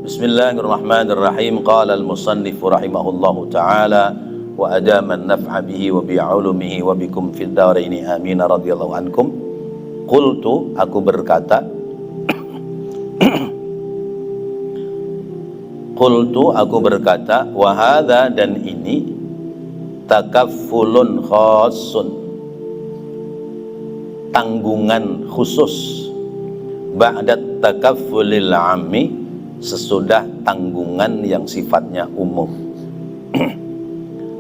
Bismillahirrahmanirrahim. Qala al-musannif rahimahullahu ta'ala wa adama an-naf'a bihi wa bi'ulumihi wa bikum fid dharaini amin radhiyallahu ankum. Qultu, aku berkata wa hadza, dan ini takaffulun khassun, tanggungan khusus, ba'da takaffulil 'ammi, sesudah tanggungan yang sifatnya umum.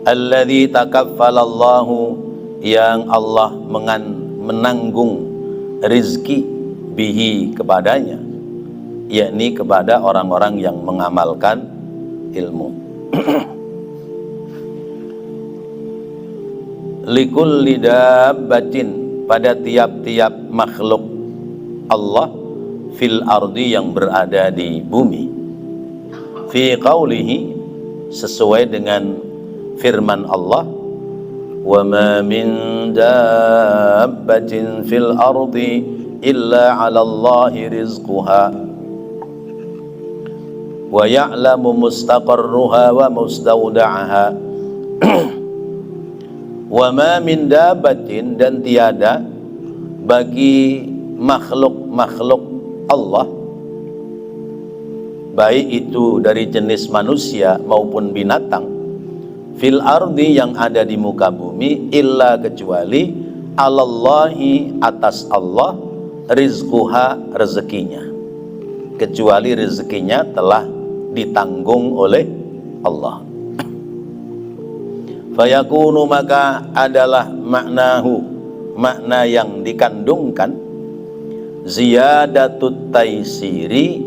Alladzi takaffalallahu, yang Allah menanggung rizki bihi, kepadanya, yakni kepada orang-orang yang mengamalkan ilmu. Likulli dabbatin, pada tiap-tiap makhluk Allah, fil ardi, yang berada di bumi, fi qawlihi, sesuai dengan firman Allah, wa ma min dabbatin fil ardi illa 'ala Allahi rizquha wa ya'lamu mustaqarruha wa mustawda'aha. Wa ma min dabbatin, dan tiada bagi makhluk-makhluk Allah, baik itu dari jenis manusia maupun binatang, fil ardi, yang ada di muka bumi, illa, kecuali, alallahi, atas Allah, rizquha, rezekinya, kecuali rezekinya telah ditanggung oleh Allah. Fayakunu, maka adalah maknahu, makna yang dikandungkan, ziyadatut taisiri,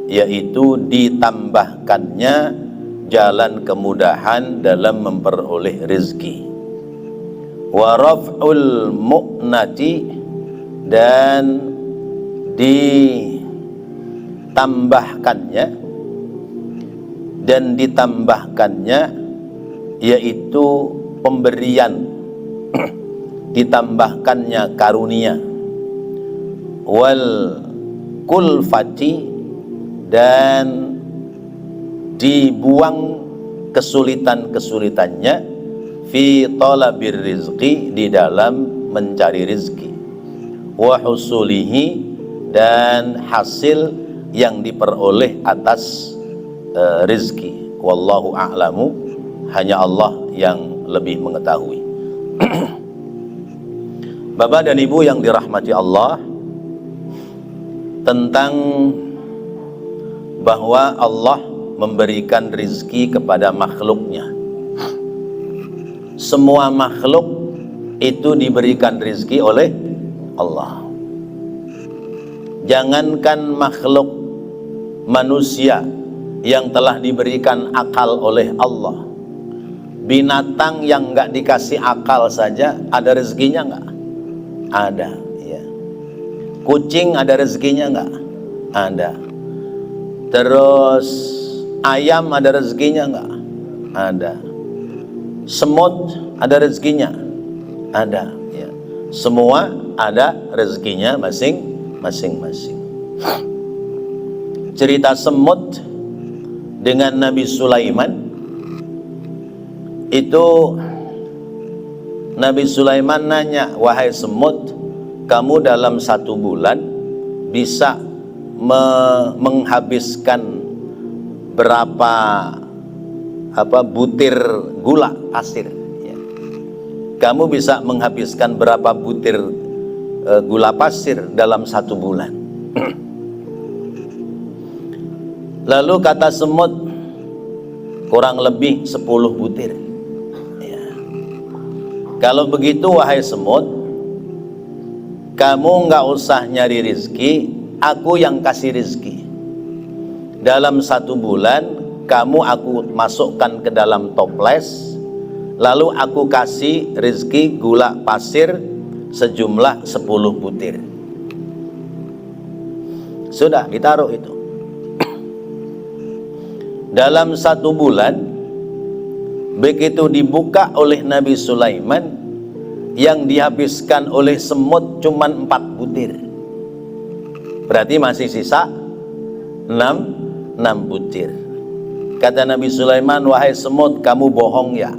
yaitu ditambahkannya jalan kemudahan dalam memperoleh rezeki, wa raf'ul mu'nati, dan ditambahkannya yaitu pemberian, ditambahkannya karunia, wal kulfati, dan dibuang kesulitan-kesulitannya, fi talabir rizqi, di dalam mencari rizki, wa husulihi, dan hasil yang diperoleh atas rizki. Wallahu a'lamu, hanya Allah yang lebih mengetahui. Bapak dan Ibu yang dirahmati Allah, tentang bahwa Allah memberikan rizki kepada makhluknya. Semua makhluk itu diberikan rizki oleh Allah. Jangankan makhluk manusia yang telah diberikan akal oleh Allah, binatang yang nggak dikasih akal saja ada rezekinya nggak? Ada. Kucing ada rezekinya nggak? Ada. Terus ayam ada rezekinya nggak? Ada. Semut ada rezekinya? Ada. Ya. Semua ada rezekinya masing-masing. Cerita semut dengan Nabi Sulaiman, itu Nabi Sulaiman nanya, wahai semut, kamu dalam 1 bulan bisa menghabiskan berapa butir gula pasir, ya. Kamu bisa menghabiskan berapa butir gula pasir dalam 1 bulan. Lalu kata semut, kurang lebih 10 butir, ya. Kalau begitu wahai semut, kamu nggak usah nyari rizki, aku yang kasih rizki. Dalam 1 bulan, aku masukkan ke dalam toples, lalu aku kasih rizki gula pasir sejumlah 10 butir. Sudah, ditaruh itu. Dalam 1 bulan, begitu dibuka oleh Nabi Sulaiman, yang dihabiskan oleh semut cuma 4 butir. Berarti masih sisa 6 6 butir. Kata Nabi Sulaiman, wahai semut, kamu bohong ya.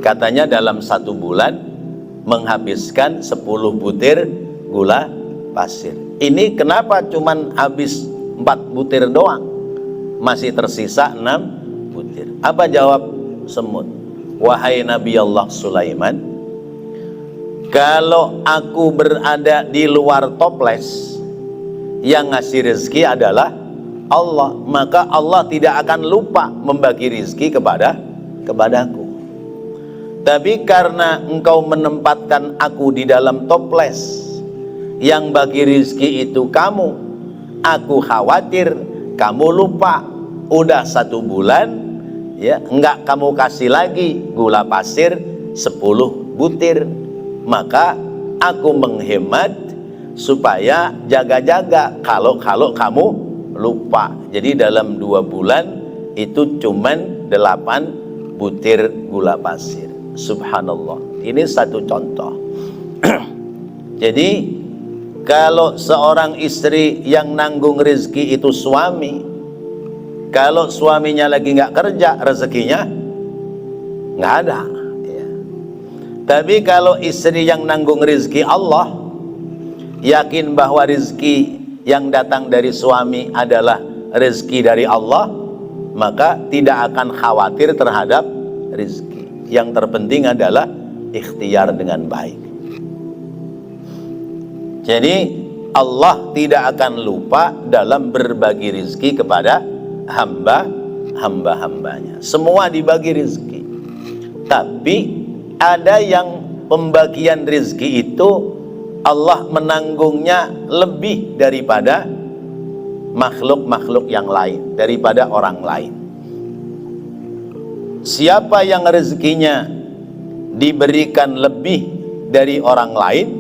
Katanya dalam 1 bulan menghabiskan 10 butir gula pasir. Ini kenapa cuman habis 4 butir doang? Masih tersisa 6 butir. Apa jawab semut? Wahai Nabi Allah Sulaiman, kalau aku berada di luar toples, yang ngasih rezeki adalah Allah, maka Allah tidak akan lupa membagi rezeki kepadaku. Tapi karena engkau menempatkan aku di dalam toples, yang bagi rezeki itu kamu, aku khawatir kamu lupa. Udah 1 bulan ya, enggak kamu kasih lagi gula pasir 10 butir, maka aku menghemat supaya jaga-jaga kalau kamu lupa. Jadi dalam 2 bulan itu cuman 8 butir gula pasir. Subhanallah. Ini satu contoh. Jadi kalau seorang istri yang nanggung rezeki itu suami, kalau suaminya lagi nggak kerja, rezekinya nggak ada ya. Tapi kalau istri yang nanggung rezeki Allah, yakin bahwa rezeki yang datang dari suami adalah rezeki dari Allah, maka tidak akan khawatir terhadap rezeki. Yang terpenting adalah ikhtiar dengan baik. Jadi Allah tidak akan lupa dalam berbagi rezeki kepada hamba-hambanya. Semua dibagi rezeki. Tapi ada yang pembagian rezeki itu Allah menanggungnya lebih daripada makhluk-makhluk yang lain, daripada orang lain. Siapa yang rezekinya diberikan lebih dari orang lain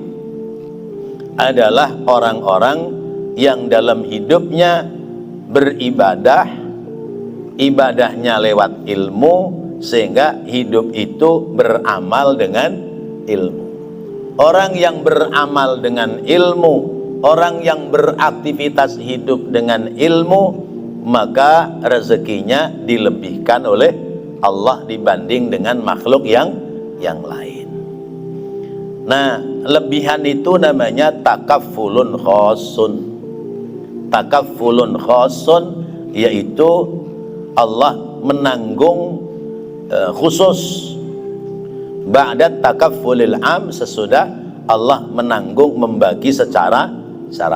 adalah orang-orang yang dalam hidupnya beribadah, ibadahnya lewat ilmu, sehingga hidup itu beramal dengan ilmu. Orang yang beramal dengan ilmu, orang yang beraktivitas hidup dengan ilmu, maka rezekinya dilebihkan oleh Allah dibanding dengan makhluk yang lain. Nah, lebihan itu namanya takafulun khosun. Takafulun khosun yaitu Allah menanggung khusus. Ba'da takafulil am, sesudah Allah menanggung membagi secara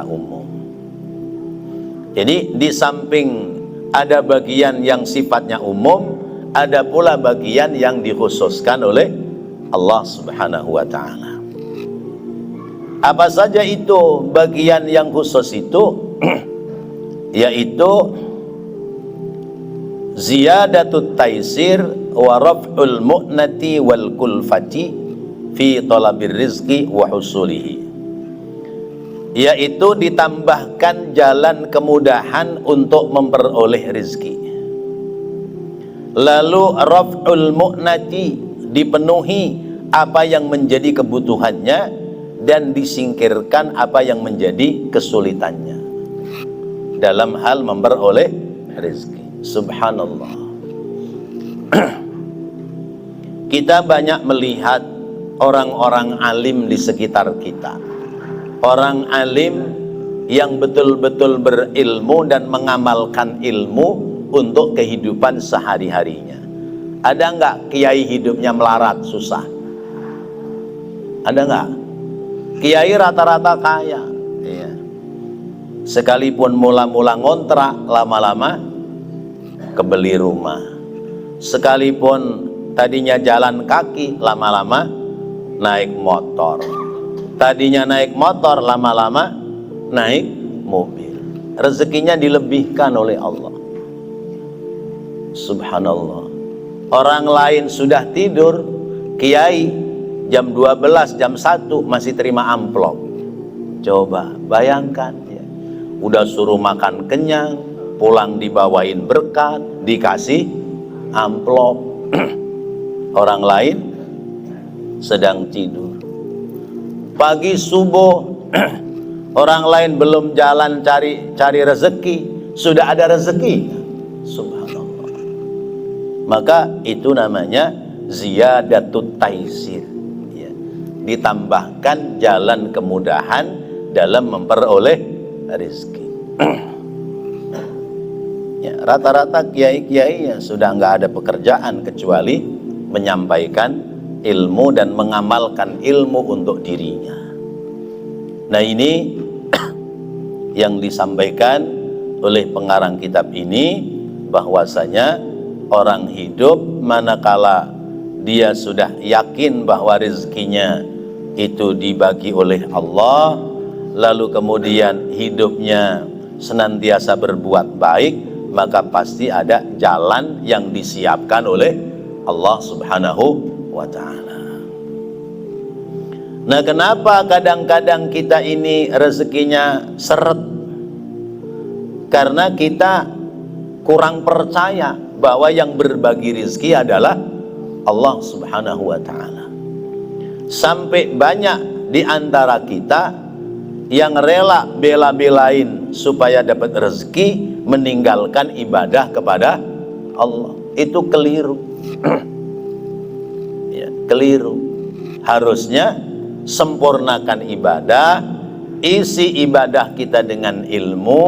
umum. Jadi di samping ada bagian yang sifatnya umum, ada pula bagian yang dikhususkan oleh Allah Subhanahu wa ta'ala. Apa saja itu bagian yang khusus itu? Yaitu ziyadatut taisir wa raf'ul mu'nati wal kulfati fi talabir rizqi wa husulihi, yaitu ditambahkan jalan kemudahan untuk memperoleh rezeki. Lalu raf'ul mu'nati, dipenuhi apa yang menjadi kebutuhannya dan disingkirkan apa yang menjadi kesulitannya dalam hal memperoleh rezeki. Subhanallah. Kita banyak melihat orang-orang alim di sekitar kita, orang alim yang betul-betul berilmu dan mengamalkan ilmu untuk kehidupan sehari-harinya. Ada nggak kiai hidupnya melarat, susah? Ada nggak? Kiai rata-rata kaya, iya. Sekalipun mula-mula ngontrak, lama-lama kebeli rumah. Sekalipun tadinya jalan kaki, lama-lama naik motor. Tadinya naik motor, lama-lama naik mobil. Rezekinya dilebihkan oleh Allah. Subhanallah. Orang lain sudah tidur, kiai jam 12, jam 1 masih terima amplop. Coba bayangkan ya. Udah suruh makan kenyang, pulang dibawain berkat, dikasih amplop. Orang lain sedang tidur. Pagi subuh orang lain belum jalan cari rezeki, sudah ada rezeki. Subhanallah. Maka itu namanya ziyadatut taisir, ya. Ditambahkan jalan kemudahan dalam memperoleh rezeki. Ya, rata-rata kiai-kiai yang sudah nggak ada pekerjaan kecuali menyampaikan ilmu dan mengamalkan ilmu untuk dirinya. Nah, ini yang disampaikan oleh pengarang kitab ini, bahwasanya orang hidup manakala dia sudah yakin bahwa rezekinya itu dibagi oleh Allah, lalu kemudian hidupnya senantiasa berbuat baik, maka pasti ada jalan yang disiapkan oleh Allah Subhanahu wa ta'ala. Nah, kenapa kadang-kadang kita ini rezekinya seret? Karena kita kurang percaya bahwa yang berbagi rezeki adalah Allah Subhanahu wa ta'ala. Sampai banyak di antara kita yang rela bela-belain supaya dapat rezeki, meninggalkan ibadah kepada Allah. Itu keliru. Ya, keliru. Harusnya sempurnakan ibadah, isi ibadah kita dengan ilmu,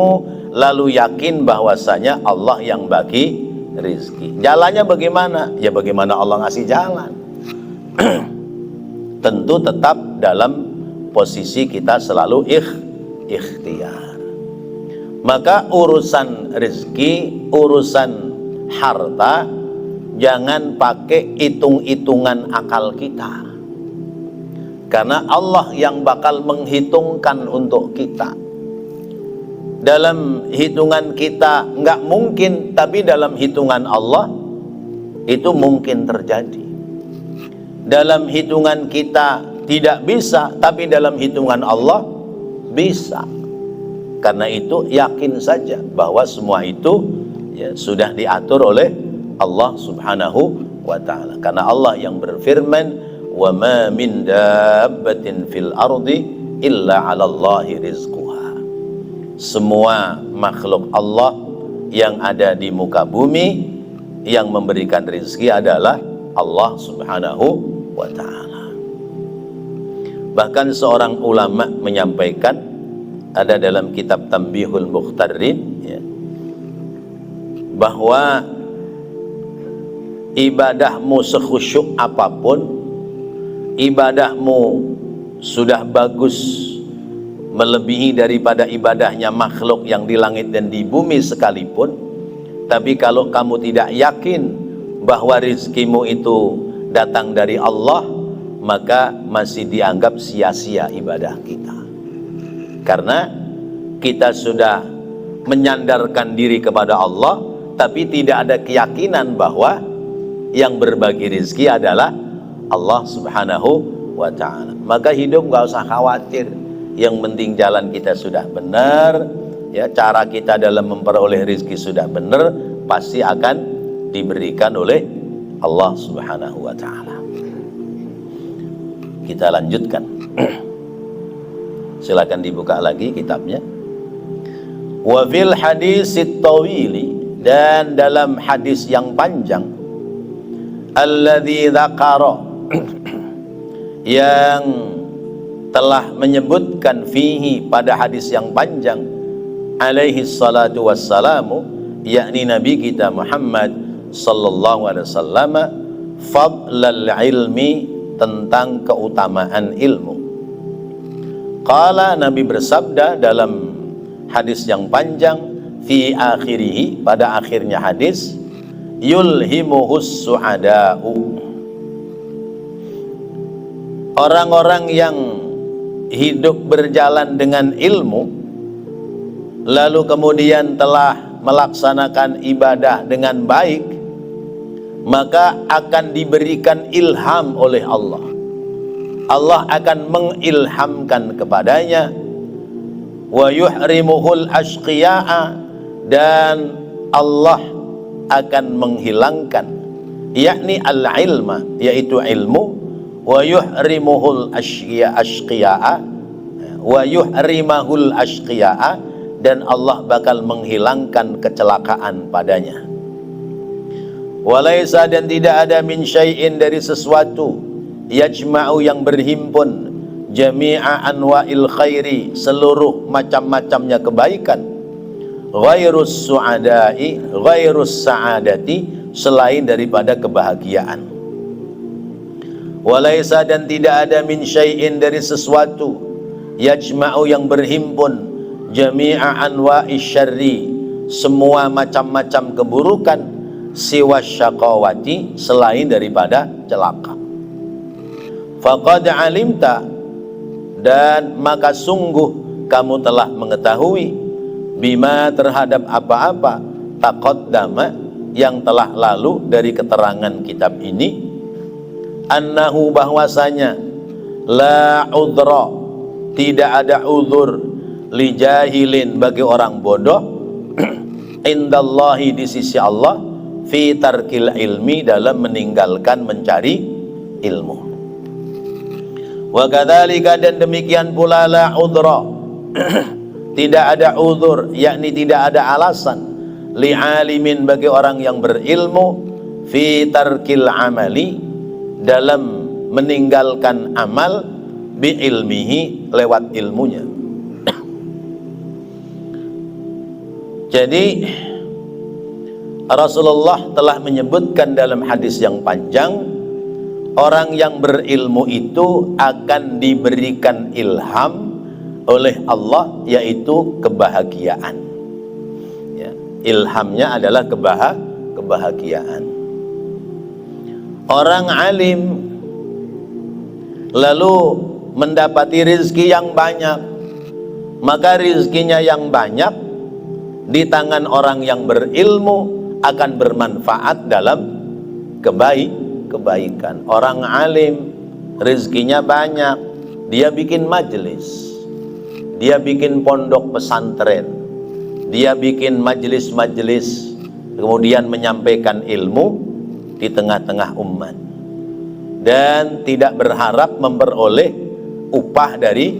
lalu yakin bahwasanya Allah yang bagi rezeki. Jalannya bagaimana? Ya bagaimana Allah ngasih jalan. Tentu tetap dalam posisi kita selalu ikhtiar. Maka urusan rezeki, urusan harta, jangan pakai hitung-hitungan akal kita. Karena Allah yang bakal menghitungkan untuk kita. Dalam hitungan kita nggak mungkin, tapi dalam hitungan Allah itu mungkin terjadi. Dalam hitungan kita tidak bisa, tapi dalam hitungan Allah bisa. Karena itu yakin saja bahwa semua itu ya sudah diatur oleh Allah Subhanahu wa ta'ala. Karena Allah yang berfirman, wa ma min dabbatin fil ardi illa 'ala Allahi rizquha. Semua makhluk Allah yang ada di muka bumi yang memberikan rezeki adalah Allah Subhanahu wa ta'ala. Bahkan seorang ulama menyampaikan, ada dalam kitab Tanbihul Mukhtarin, ya, bahwa ibadahmu sekhusyuk apapun, ibadahmu sudah bagus melebihi daripada ibadahnya makhluk yang di langit dan di bumi sekalipun, tapi kalau kamu tidak yakin bahwa rezekimu itu datang dari Allah, maka masih dianggap sia-sia ibadah kita. Karena kita sudah menyandarkan diri kepada Allah, tapi tidak ada keyakinan bahwa yang berbagi rezeki adalah Allah Subhanahu wa ta'ala. Maka hidup gak usah khawatir. Yang penting jalan kita sudah benar, ya, cara kita dalam memperoleh rezeki sudah benar, pasti akan diberikan oleh Allah Subhanahu wa ta'ala. Kita lanjutkan. Silakan dibuka lagi kitabnya. Wa fil hadisit tawili, dan dalam hadis yang panjang, alladzi dzakara, yang telah menyebutkan fihi, pada hadis yang panjang, alaihi salatu wassalamu, yakni Nabi kita Muhammad sallallahu alaihi wasallam, fadlal ilmi, tentang keutamaan ilmu. Qala, Nabi bersabda dalam hadis yang panjang, fi akhirihi, pada akhirnya hadis, yulhimuhus su'ada'u, orang-orang yang hidup berjalan dengan ilmu, lalu kemudian telah melaksanakan ibadah dengan baik, maka akan diberikan ilham oleh Allah. Allah akan mengilhamkan kepadanya, wa yuhrimuhul ashqiya'a, dan Allah akan menghilangkan, yakni al-ilma, yaitu ilmu, wa yuhrimuhul ashqiya'a, wa yuhrimahul ashqiya'a, dan Allah bakal menghilangkan kecelakaan padanya. Walaisa, dan tidak ada min syai'in dari sesuatu, yajma'u yang berhimpun, jami'a anwa'il khairi seluruh macam-macamnya kebaikan, ghairus su'adai, ghairus sa'adati selain daripada kebahagiaan. Walaisa, dan tidak ada min syai'in dari sesuatu, yajma'u yang berhimpun, jami'a anwa'i syarri semua macam-macam keburukan, siwa syaqawati selain daripada celaka. Faqad alimta, dan maka sungguh kamu telah mengetahui, bima terhadap apa-apa, taqaddama yang telah lalu dari keterangan kitab ini, annahu bahwasanya, la udra tidak ada uzur, li jahilin bagi orang bodoh, indallahi di sisi Allah, fi tarkil ilmi dalam meninggalkan mencari ilmu. Wa kadzalika, dan demikian pula, la udra tidak ada uzur, yakni tidak ada alasan, li alimin bagi orang yang berilmu, fi tarkil amali dalam meninggalkan amal, bi ilmihi lewat ilmunya. Jadi Rasulullah telah menyebutkan dalam hadis yang panjang, orang yang berilmu itu akan diberikan ilham oleh Allah, yaitu kebahagiaan. Ya, ilhamnya adalah kebahagiaan. Orang alim lalu mendapati rizki yang banyak, maka rizkinya yang banyak di tangan orang yang berilmu akan bermanfaat dalam kebaikan. Orang alim rizkinya banyak, dia bikin majelis, dia bikin pondok pesantren, dia bikin majelis-majelis, kemudian menyampaikan ilmu di tengah-tengah umat, dan tidak berharap memperoleh upah dari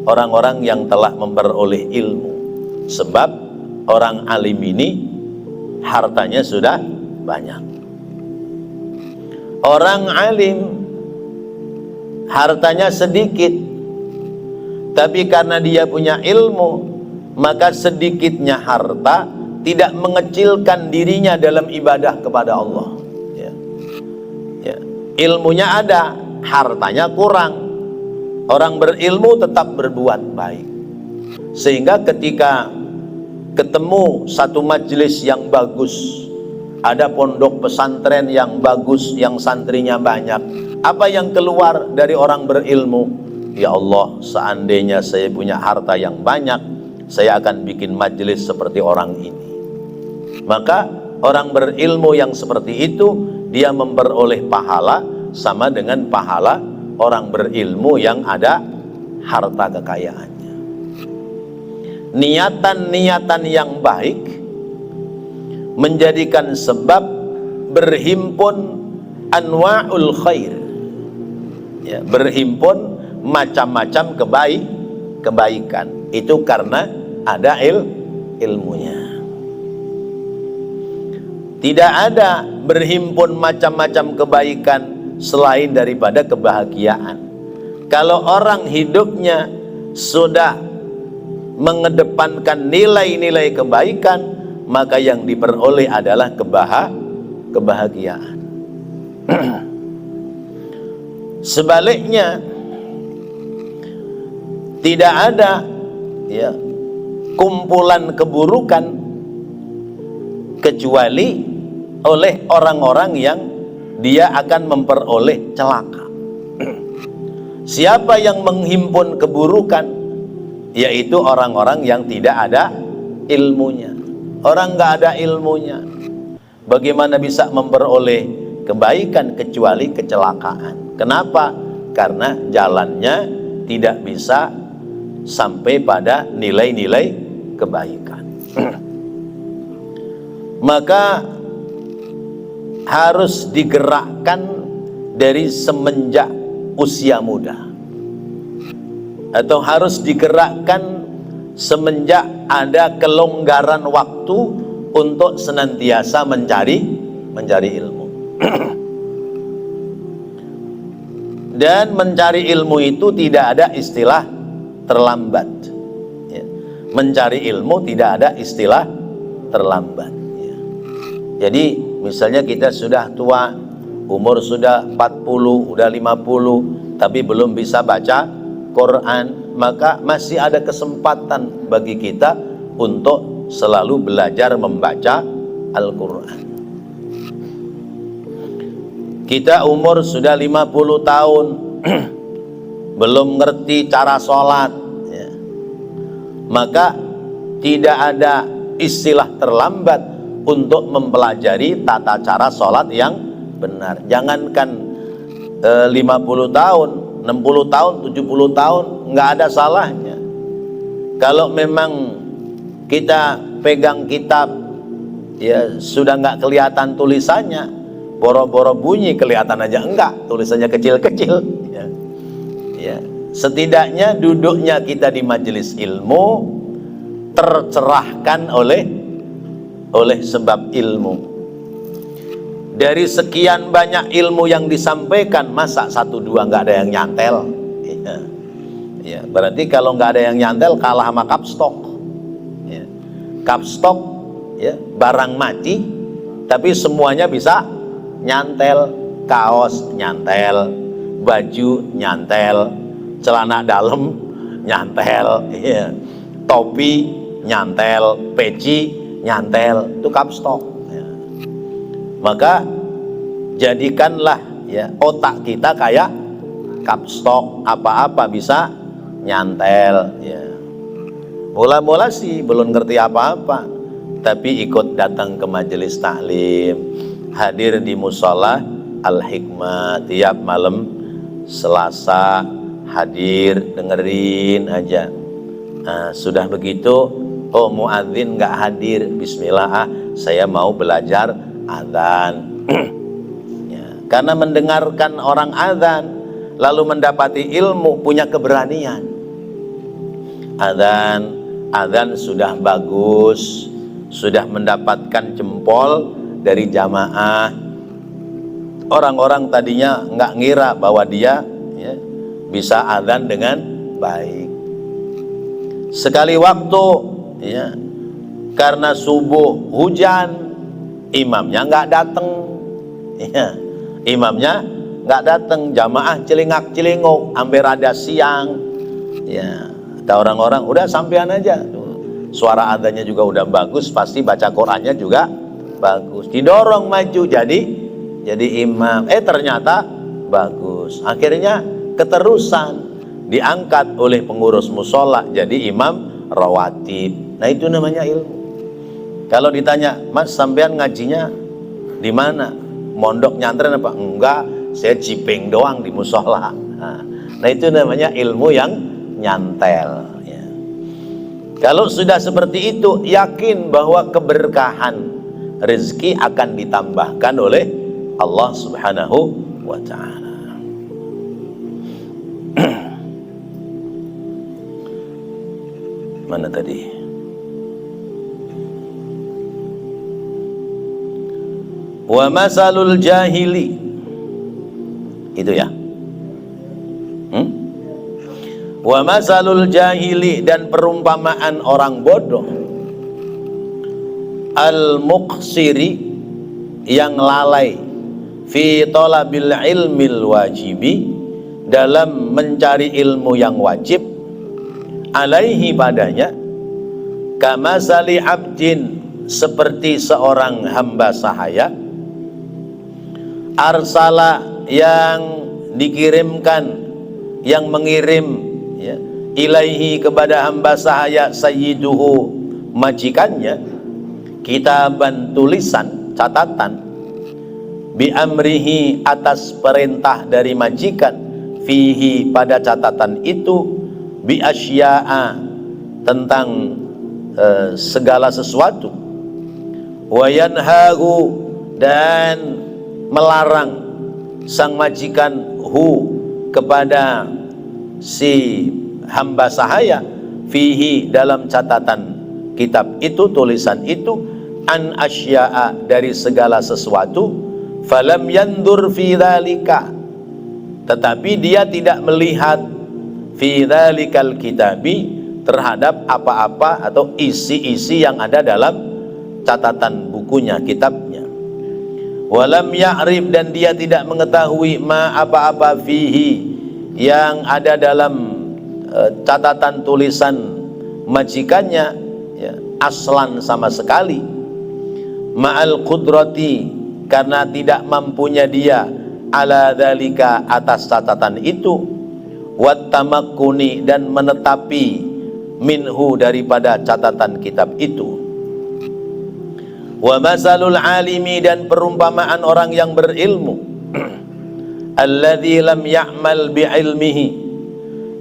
orang-orang yang telah memperoleh ilmu. Sebab orang alim ini hartanya sudah banyak. Orang alim hartanya sedikit, tapi karena dia punya ilmu, maka sedikitnya harta tidak mengecilkan dirinya dalam ibadah kepada Allah. Ya. Ilmunya ada, hartanya kurang. Orang berilmu tetap berbuat baik, sehingga ketika ketemu satu majelis yang bagus, ada pondok pesantren yang bagus, yang santrinya banyak, apa yang keluar dari orang berilmu? Ya Allah, seandainya saya punya harta yang banyak, saya akan bikin majelis seperti orang ini. Maka orang berilmu yang seperti itu, dia memperoleh pahala sama dengan pahala orang berilmu yang ada harta kekayaannya. Niatan-niatan yang baik menjadikan sebab berhimpun anwa'ul khair, ya, berhimpun macam-macam kebaikan. Itu karena ada ilmunya. Tidak ada berhimpun macam-macam kebaikan selain daripada kebahagiaan. Kalau orang hidupnya sudah mengedepankan nilai-nilai kebaikan, maka yang diperoleh adalah kebahagiaan. Sebaliknya, tidak ada, ya, kumpulan keburukan kecuali oleh orang-orang yang dia akan memperoleh celaka. Siapa yang menghimpun keburukan? Yaitu orang-orang yang tidak ada ilmunya. Orang nggak ada ilmunya, bagaimana bisa memperoleh kebaikan kecuali kecelakaan? Kenapa? Karena jalannya tidak bisa sampai pada nilai-nilai kebaikan. Maka harus digerakkan dari semenjak usia muda, atau harus digerakkan semenjak ada kelonggaran waktu untuk senantiasa mencari ilmu. Dan mencari ilmu itu tidak ada istilah terlambat, ya. Mencari ilmu tidak ada istilah terlambat, ya. Jadi misalnya kita sudah tua, umur sudah 40, udah 50, tapi belum bisa baca Quran, maka masih ada kesempatan bagi kita untuk selalu belajar membaca Al-Quran. Kita umur sudah 50 tahun belum ngerti cara sholat, ya. Maka tidak ada istilah terlambat untuk mempelajari tata cara sholat yang benar. Jangankan 50 tahun, 60 tahun, 70 tahun, nggak ada salahnya. Kalau memang kita pegang kitab, ya sudah nggak kelihatan tulisannya, boro-boro bunyi kelihatan aja enggak, tulisannya kecil-kecil, ya. Ya, setidaknya duduknya kita di majelis ilmu tercerahkan oleh sebab ilmu. Dari sekian banyak ilmu yang disampaikan, masa satu dua nggak ada yang nyantel, ya. Ya, berarti kalau nggak ada yang nyantel kalah sama kapstok, ya. Kapstok, ya, barang mati, tapi semuanya bisa nyantel. Kaos nyantel, baju nyantel, celana dalam nyantel, ya. Topi nyantel, peci nyantel, itu kapstok, ya. Maka jadikanlah, ya, otak kita kayak kapstok, apa-apa bisa nyantel, ya. Mula-mula sih belum ngerti apa-apa, tapi ikut datang ke majelis taklim, hadir di musola Al-Hikmah tiap malam Selasa, hadir dengerin aja. Nah, sudah begitu, oh muadzin nggak hadir, bismillah, saya mau belajar adzan. Ya, karena mendengarkan orang adzan lalu mendapati ilmu, punya keberanian. Adzan sudah bagus, sudah mendapatkan jempol dari jamaah. Orang-orang tadinya nggak ngira bahwa dia, ya, bisa adzan dengan baik. Sekali waktu, ya, karena subuh hujan, imamnya nggak datang, ya, imamnya nggak datang, jamaah celingak-celinguk, hampir ada siang, ya. Ada orang-orang, udah sampean aja, suara adzannya juga udah bagus, pasti baca Qurannya juga bagus, didorong maju jadi imam. Ternyata bagus, akhirnya keterusan diangkat oleh pengurus musola jadi imam rawatib. Nah, itu namanya ilmu. Kalau ditanya, Mas sampean ngajinya di mana? Mondok nyantren apa? Enggak, saya jiping doang di musola. Nah, itu namanya ilmu yang nyantel, ya. Kalau sudah seperti itu, yakin bahwa keberkahan rezeki akan ditambahkan oleh Allah Subhanahu wa ta'ala. Mana tadi? Wa masalul jahili, itu ya. Wa masalul jahili, dan perumpamaan orang bodoh, al-muqsiri, yang lalai, fi talabil ilmil wajibi, dalam mencari ilmu yang wajib, alaihi, padanya, kamasali abdin, seperti seorang hamba sahaya, arsala, yang dikirimkan, yang mengirim, ya, ilaihi, kepada hamba sahaya, sayyiduhu, majikannya, kitaban, tulisan, catatan, bi amrihi, atas perintah dari majikan, fihi, pada catatan itu, bi asya'a, tentang segala sesuatu, wa yanhahu, dan melarang sang majikan hu, kepada si hamba sahaya, fihi dalam catatan kitab itu, tulisan itu, an asya'a dari segala sesuatu, falam yandur fi dzalika, tetapi dia tidak melihat fi dzalikal kitabi terhadap apa-apa atau isi-isi yang ada dalam catatan bukunya, kitabnya. Walam ya'rif, dan dia tidak mengetahui ma apa-apa fihi yang ada dalam catatan tulisan majikannya, ya, aslan sama sekali, ma'al qudrati, karena tidak mampunya dia ala dzalika atas catatan itu, wat tamakkuni, dan menetapi minhu daripada catatan kitab itu. Wa masalul alimi, dan perumpamaan orang yang berilmu, alladzi lam ya'mal bi ilmihi,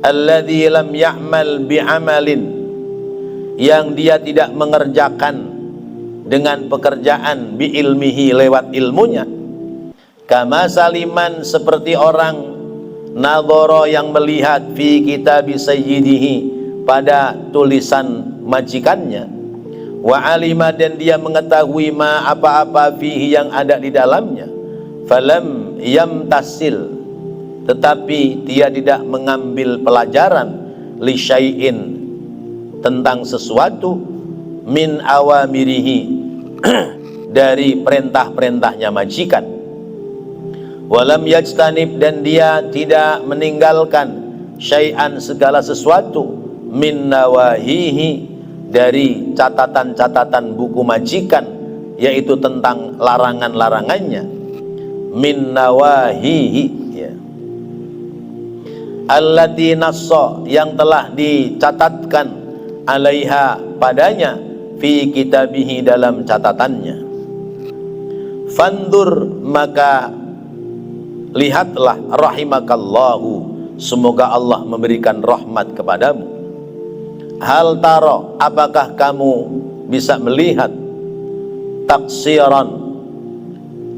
alladzi lam ya'mal bi amalin, yang dia tidak mengerjakan dengan pekerjaan bi ilmihi lewat ilmunya, kama saliman, seperti orang nadhara yang melihat fi kitab sayyidihi pada tulisan majikannya, wa alima, dan dia mengetahui ma apa-apa fihi yang ada di dalamnya, falam yamtasil, tetapi dia tidak mengambil pelajaran li syai'in, tentang sesuatu, min awamirihi dari perintah-perintahnya majikan, walam yajtanib, dan dia tidak meninggalkan syai'an segala sesuatu, min nawahihi dari catatan-catatan buku majikan, yaitu tentang larangan-larangannya, min nawahihi, ya, allati nassa, yang telah dicatatkan, alaiha padanya, fi kitabihi dalam catatannya. Fandur, maka lihatlah, rahimakallahu, semoga Allah memberikan rahmat kepadamu. Hal taro, apakah kamu bisa melihat, taksiran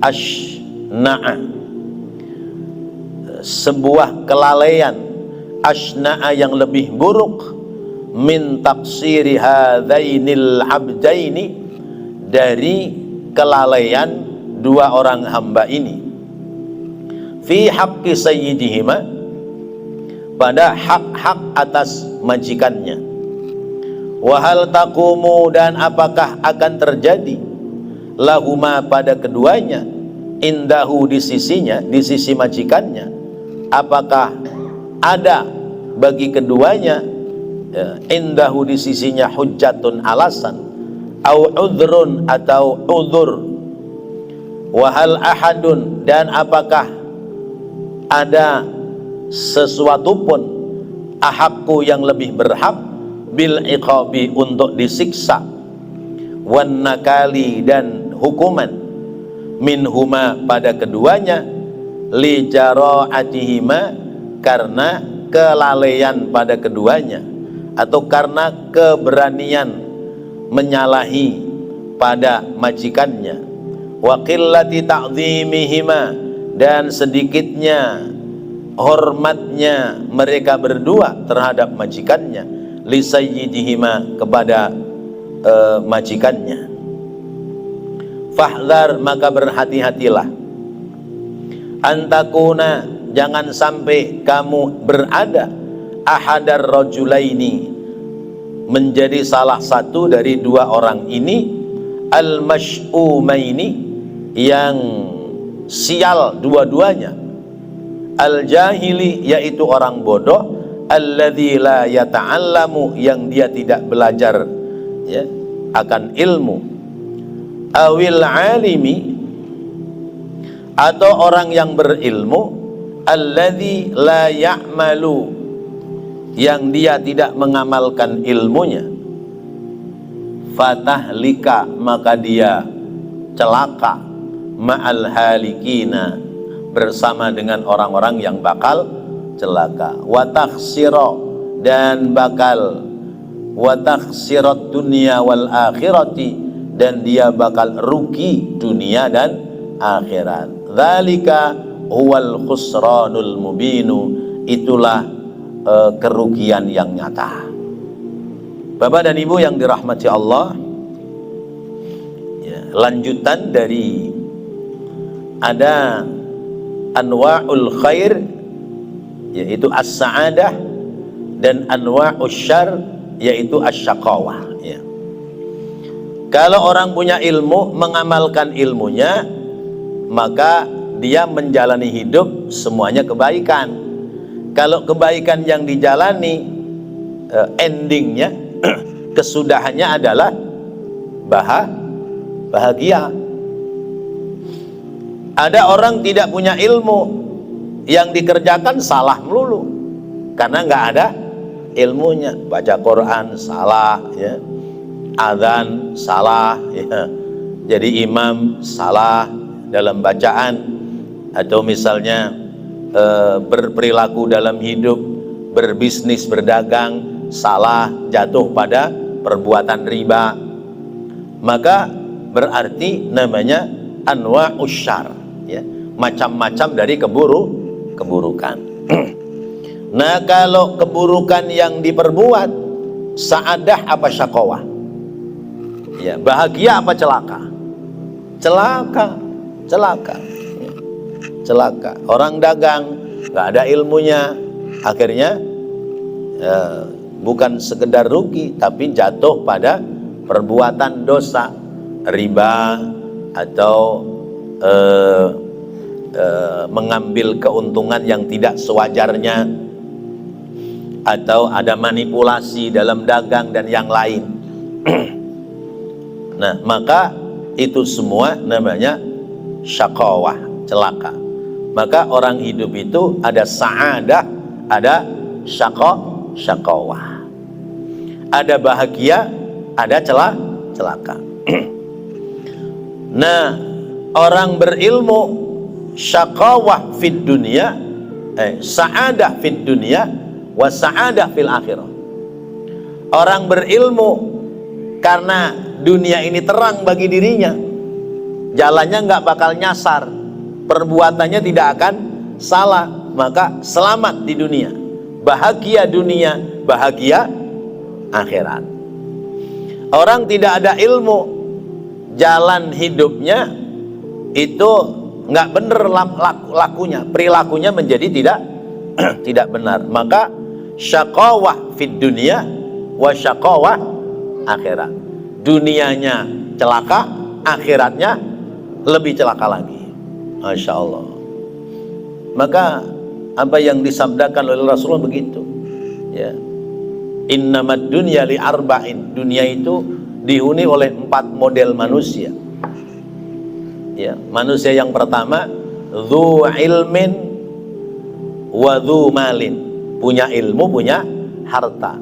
ashna'a, sebuah kelalaian, ashna'a yang lebih buruk, min taksiri hadzainil abdaini, dari kelalaian dua orang hamba ini, fi haqqi sayyidihima, pada hak-hak atas majikannya. Wahal taqumu, dan apakah akan terjadi, lahuma pada keduanya, indahu di sisinya, di sisi majikannya, apakah ada bagi keduanya, ya, indahu di sisinya, hujjatun alasan, au udhrun atau udhur, wahal ahadun, dan apakah ada sesuatu pun, ahakku yang lebih berhak, bil iqabi untuk disiksa, wan nakali dan hukuman, minhuma pada keduanya, li jara'atihima karena kelalaian pada keduanya, atau karena keberanian menyalahi pada majikannya, wa qillati ta'zimihima, dan sedikitnya hormatnya mereka berdua terhadap majikannya, li sayyidihima kepada majikannya. Fahdhar, maka berhati-hatilah, antakuna, jangan sampai kamu berada, ahadar rajulaini, menjadi salah satu dari dua orang ini, al masy'umaini, yang sial dua-duanya, al jahili, yaitu orang bodoh, alladzi la yata'allamu, yang dia tidak belajar, ya, akan ilmu, awil alimi, atau orang yang berilmu, alladzi la ya'malu, yang dia tidak mengamalkan ilmunya, fatahlika, maka dia celaka, ma'al halikina, bersama dengan orang-orang yang bakal celaka, wa takhsira, dan bakal, wa takhsirat dunya wal akhirati, dan dia bakal rugi dunia dan akhirat. Dzalika huwal khusranul mubinu, itulah kerugian yang nyata. Bapak dan Ibu yang dirahmati Allah, ya, lanjutan dari ada anwa'ul khair, yaitu as-sa'adah, dan anwa'us syarr, yaitu asyaqawah. Ya. Kalau orang punya ilmu, mengamalkan ilmunya, maka dia menjalani hidup semuanya kebaikan. Kalau kebaikan yang dijalani, endingnya, kesudahannya adalah bahagia. Ada orang tidak punya ilmu, yang dikerjakan salah melulu karena nggak ada ilmunya. Baca Quran salah, ya. Adzan salah, ya. Jadi imam salah dalam bacaan, atau misalnya berperilaku dalam hidup, berbisnis, berdagang salah, jatuh pada perbuatan riba, maka berarti namanya anwa'us syarr, ya, macam-macam dari keburukan. Nah, kalau keburukan yang diperbuat, sa'adah apa syaqawah? Ya, bahagia apa celaka? Celaka. Ya, celaka. Orang dagang nggak ada ilmunya, akhirnya bukan sekedar rugi, tapi jatuh pada perbuatan dosa, riba, atau mengambil keuntungan yang tidak sewajarnya, atau ada manipulasi dalam dagang dan yang lain. Nah, maka itu semua namanya syaqawah, celaka. Maka orang hidup itu ada sa'adah, ada syaqawah. Ada bahagia, ada celaka. Nah, orang berilmu, syaqawah fid dunya, sa'adah fid dunya, wa sa'adah fil akhirah. Orang berilmu karena dunia ini terang bagi dirinya, jalannya nggak bakal nyasar, perbuatannya tidak akan salah, maka selamat di dunia, bahagia dunia, bahagia akhirat. Orang tidak ada ilmu, jalan hidupnya itu nggak bener lakunya, perilakunya menjadi tidak benar, maka syaqawah fid dunya wa syaqawah akhirat. Dunianya celaka, akhiratnya lebih celaka lagi. Masya Allah. Maka apa yang disabdakan oleh Rasulullah begitu, ya, innamad dunya li arba'in. Dunia itu dihuni oleh 4 model manusia. Ya, manusia yang pertama, dzu ilmin wa dzu malin. Punya ilmu, punya harta.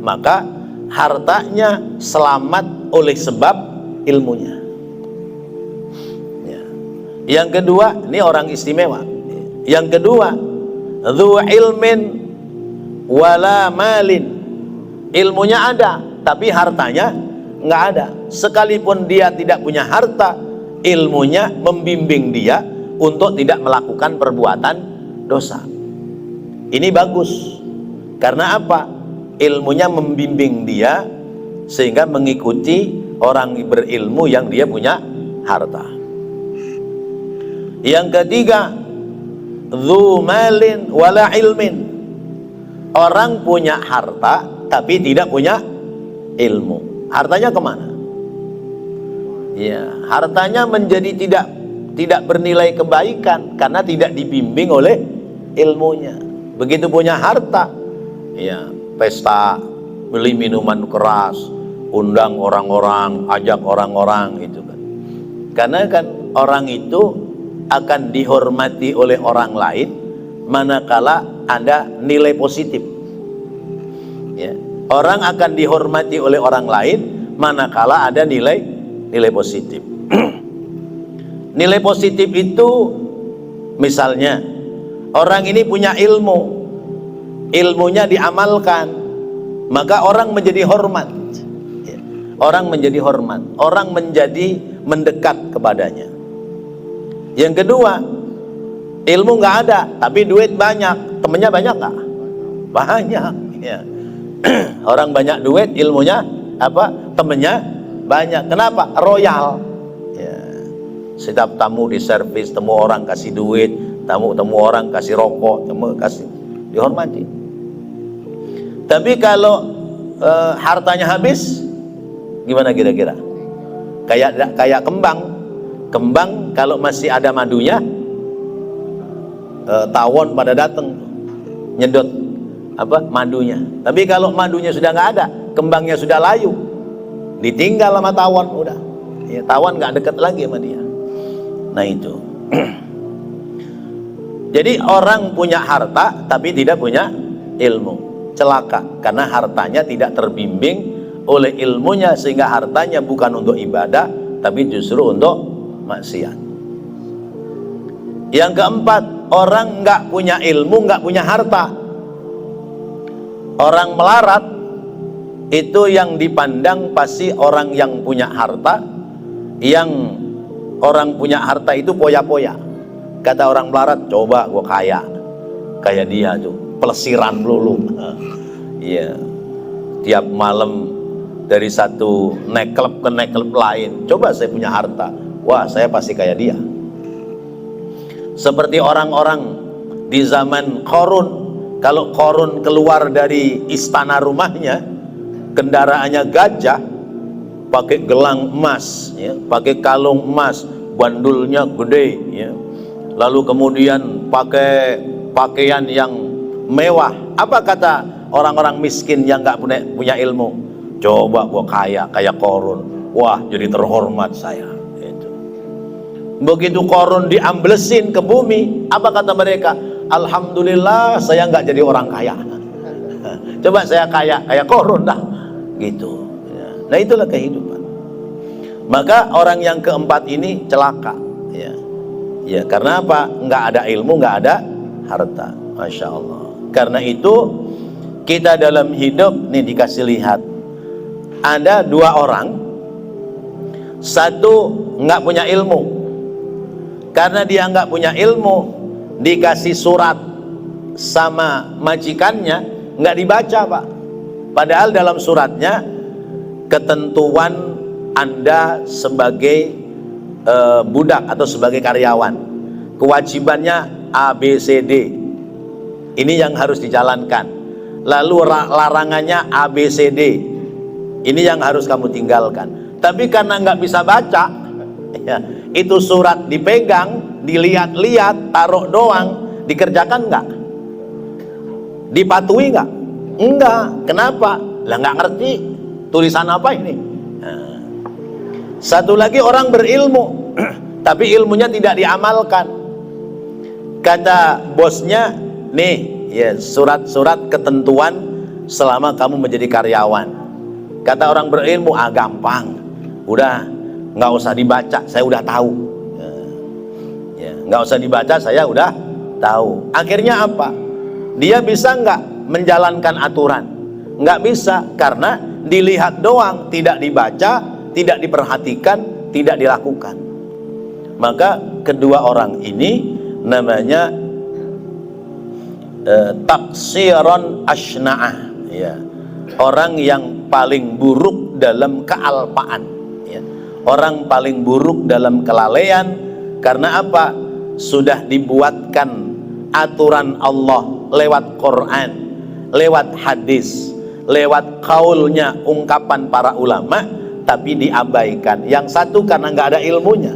Maka hartanya selamat oleh sebab ilmunya. Ya. Yang kedua, ini orang istimewa. Yang kedua, dzu ilmin wala malin. Ilmunya ada, tapi hartanya nggak ada. Sekalipun dia tidak punya harta, ilmunya membimbing dia untuk tidak melakukan perbuatan dosa. Ini bagus. Karena apa? Ilmunya membimbing dia sehingga mengikuti orang berilmu yang dia punya harta. Yang ketiga, dzu malin wala ilmin. Orang punya harta tapi tidak punya ilmu. Hartanya kemana? Ya, hartanya menjadi tidak bernilai kebaikan karena tidak dibimbing oleh ilmunya. Begitu punya harta, ya, pesta, beli minuman keras, undang orang-orang, ajak orang-orang, itu kan. Karena kan orang itu akan dihormati oleh orang lain manakala ada nilai positif. Ya, orang akan dihormati oleh orang lain manakala ada nilai positif. Nilai positif itu misalnya orang ini punya ilmu, ilmunya diamalkan, maka orang menjadi hormat. Orang menjadi hormat, orang menjadi mendekat kepadanya. Yang kedua, ilmu nggak ada, tapi duit banyak. Temennya banyak nggak? Banyak. Ya. Orang banyak duit, ilmunya apa? Temennya banyak. Kenapa? Royal. Ya. Setiap tamu diservis, temu orang kasih duit, temu orang kasih rokok, temu kasih, dihormati. Tapi kalau hartanya habis, gimana kira-kira? Kayak kembang. Kembang kalau masih ada madunya, tawon pada datang nyedot apa madunya. Tapi kalau madunya sudah nggak ada, kembangnya sudah layu, ditinggal sama tawon, udah ya, tawon nggak deket lagi sama dia. Nah itu. Jadi orang punya harta tapi tidak punya ilmu, celaka, karena hartanya tidak terbimbing oleh ilmunya, sehingga hartanya bukan untuk ibadah tapi justru untuk maksiat. Yang keempat, orang nggak punya ilmu, nggak punya harta. Orang melarat itu yang dipandang pasti orang yang punya harta. Yang orang punya harta itu poya-poya. Kata orang melarat, coba gua kaya kayak dia tuh, pelesiran melulu. Iya, tiap malam dari satu nightclub ke nightclub lain. Coba saya punya harta, wah saya pasti kayak dia. Seperti orang-orang di zaman Qarun, kalau Qarun keluar dari istana rumahnya, kendaraannya gajah, pakai gelang emas, ya, pakai kalung emas, bandulnya gede, ya. Lalu kemudian pakai pakaian yang mewah. Apa kata orang-orang miskin yang nggak punya ilmu? Coba gua kaya kayak Qarun, wah jadi terhormat saya. Itu. Begitu Qarun diamblesin ke bumi, apa kata mereka? Alhamdulillah saya nggak jadi orang kaya. Coba saya kaya kayak Qarun dah, gitu. Nah itulah kehidupan. Maka orang yang keempat ini celaka, ya, ya karena apa? Nggak ada ilmu, nggak ada harta. Masya Allah. Karena itu kita dalam hidup nih dikasih lihat. Ada dua orang, satu nggak punya ilmu. Karena dia nggak punya ilmu, dikasih surat sama majikannya, nggak dibaca Pak. Padahal dalam suratnya ketentuan Anda sebagai budak atau sebagai karyawan, kewajibannya A, B, C, D. Ini yang harus dijalankan. Lalu larangannya A, B, C, D. Ini yang harus kamu tinggalkan. Tapi karena nggak bisa baca, ya, itu surat dipegang, dilihat-lihat, taruh doang, dikerjakan nggak? Dipatuhi nggak? Enggak. Kenapa? Lah nggak ngerti tulisan apa ini. Nah. Satu lagi orang berilmu, tapi ilmunya tidak diamalkan. Kata bosnya, nih, ya surat-surat ketentuan selama kamu menjadi karyawan. Kata orang berilmu, gampang, udah nggak usah dibaca, saya udah tahu. Ya, nggak usah dibaca, saya udah tahu. Akhirnya apa? Dia bisa nggak menjalankan aturan? Nggak bisa, karena dilihat doang, tidak dibaca, tidak diperhatikan, tidak dilakukan. Maka kedua orang ini namanya taksiron ashna'ah, ya, orang yang paling buruk dalam kealpaan, ya. Orang paling buruk dalam kelalaian. Karena apa? Sudah dibuatkan aturan Allah lewat Quran, lewat hadis, lewat kaulnya, ungkapan para ulama, tapi diabaikan. Yang satu karena nggak ada ilmunya,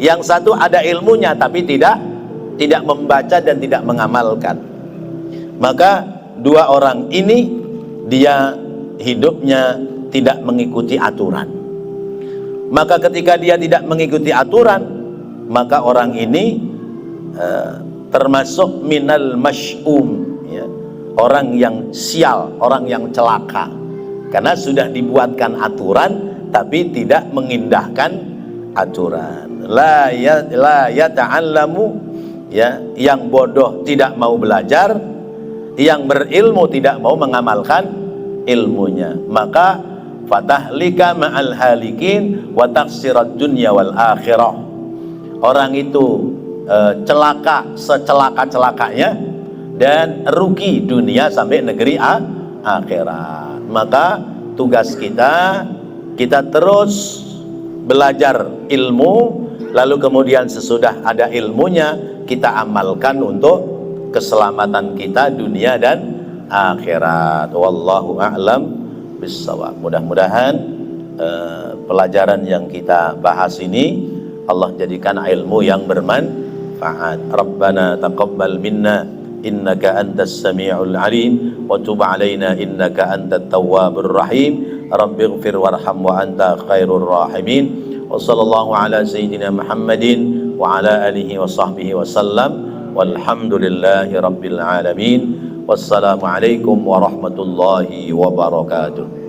yang satu ada ilmunya tapi tidak membaca dan tidak mengamalkan. Maka dua orang ini dia hidupnya tidak mengikuti aturan. Maka ketika dia tidak mengikuti aturan, maka orang ini termasuk minal masy'um, ya, orang yang sial, orang yang celaka, karena sudah dibuatkan aturan tapi tidak mengindahkan aturan. La yata'allamu, ya, yang bodoh tidak mau belajar, yang berilmu tidak mau mengamalkan ilmunya. Maka fatahlika ma'al halikin wa taksirat dunya wal akhirah. Orang itu celaka secelaka-celakanya dan rugi dunia sampai negeri akhirat. Maka tugas kita terus belajar ilmu, lalu kemudian sesudah ada ilmunya kita amalkan untuk keselamatan kita dunia dan akhirat. Wallahu a'lam bissawab. Mudah-mudahan pelajaran yang kita bahas ini Allah jadikan ilmu yang bermanfaat. Rabbana taqabbal minna innaka antas sami'ul alim wa tub alaina innaka antat tawwabur rahim. Rabbighfir warham wa anta khairur rahimin. Wa sallallahu ala sayyidina Muhammadin wa ala alihi wa sahbihi wa sallam. Walhamdulillahi rabbil alamin. Wassalamu alaikum warahmatullahi wabarakatuh.